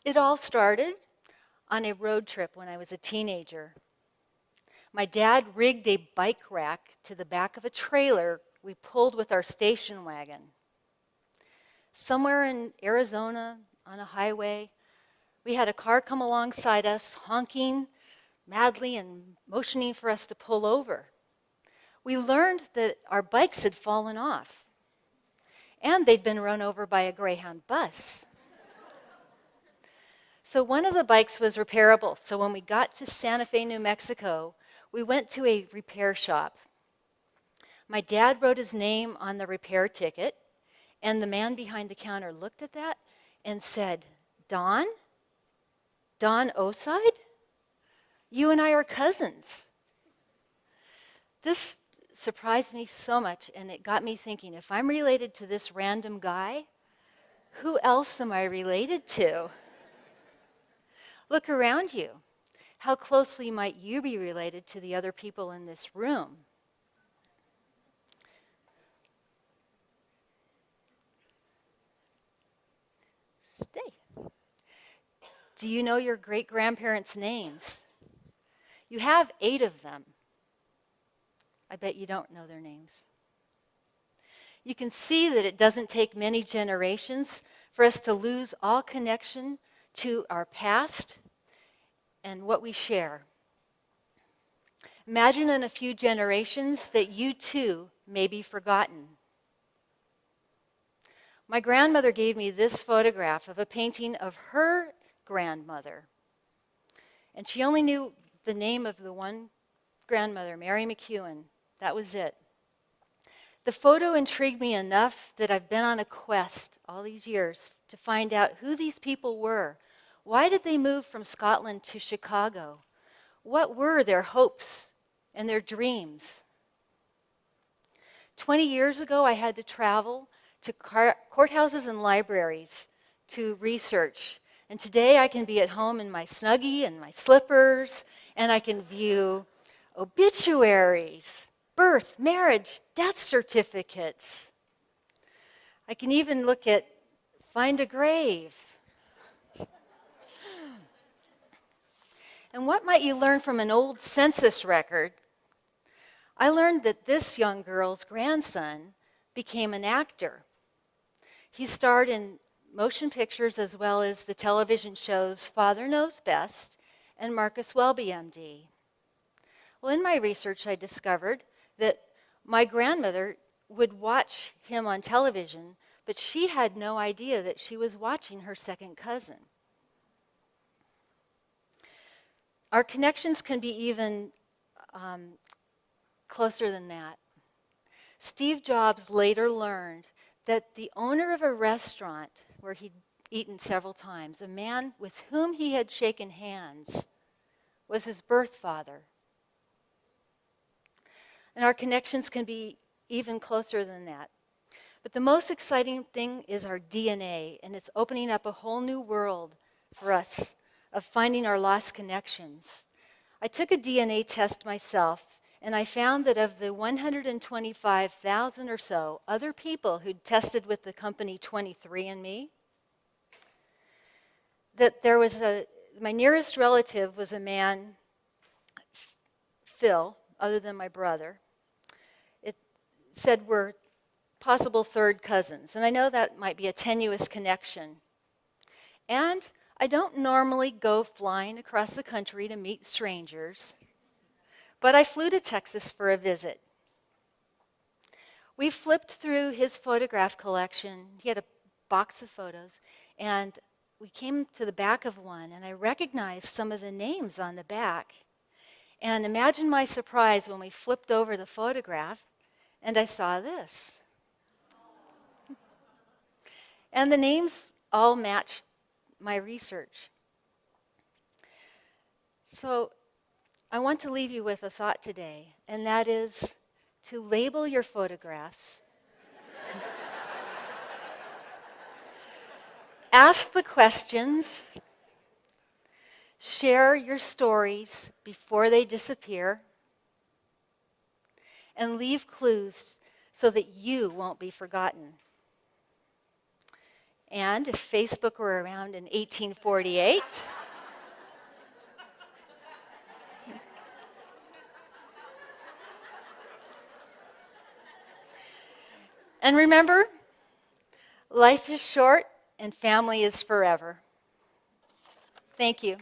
It all started on a road trip when I was a teenager. My dad rigged a bike rack to the back of a trailer we pulled with our station wagon. Somewhere in Arizona on a highway, we had a car come alongside us, honking madly and motioning for us to pull over. We learned that our bikes had fallen off and they'd been run over by a Greyhound bus. So one of the bikes was repairable. So when we got to Santa Fe, New Mexico, we went to a repair shop. My dad wrote his name on the repair ticket, and the man behind the counter looked at that and said, Don? Don Oside? You and I are cousins. This surprised me so much, and it got me thinking, if I'm related to this random guy, who else am I related to? Look around you. How closely might you be related to the other people in this room? Stay. Do you know your great-grandparents' names? You have 8 of them. I bet you don't know their names. You can see that it doesn't take many generations for us to lose all connection to our past and what we share. Imagine in a few generations that you too may be forgotten. My grandmother gave me this photograph of a painting of her grandmother. And she only knew the name of the one grandmother, Mary McEwen. That was it. The photo intrigued me enough that I've been on a quest all these years to find out who these people were. Why did they move from Scotland to Chicago? What were their hopes and their dreams? 20 years ago, I had to travel to courthouses and libraries to research. And today I can be at home in my Snuggie and my slippers, and I can view obituaries, birth, marriage, death certificates. I can even look at Find a Grave. And what might you learn from an old census record? I learned that this young girl's grandson became an actor. He starred in motion pictures as well as the television shows Father Knows Best and Marcus Welby, MD. Well, in my research, I discovered that my grandmother would watch him on television, but she had no idea that she was watching her second cousin. Our connections can be even closer than that. Steve Jobs later learned that the owner of a restaurant where he'd eaten several times, a man with whom he had shaken hands, was his birth father. And our connections can be even closer than that. But the most exciting thing is our DNA, and it's opening up a whole new world for us of finding our lost connections. I took a DNA test myself, and I found that of the 125,000 or so other people who'd tested with the company 23andMe, that there was my nearest relative was a man, Phil, other than my brother. It said we're possible third cousins, and I know that might be a tenuous connection. And I don't normally go flying across the country to meet strangers, but I flew to Texas for a visit. We flipped through his photograph collection. He had a box of photos, and we came to the back of one, and I recognized some of the names on the back. And imagine my surprise when we flipped over the photograph, and I saw this. And the names all matched my research. So I want to leave you with a thought today, and that is to label your photographs. Ask the questions. Share your stories before they disappear. And leave clues so that you won't be forgotten. And if Facebook were around in 1848, and remember, life is short and family is forever. Thank you.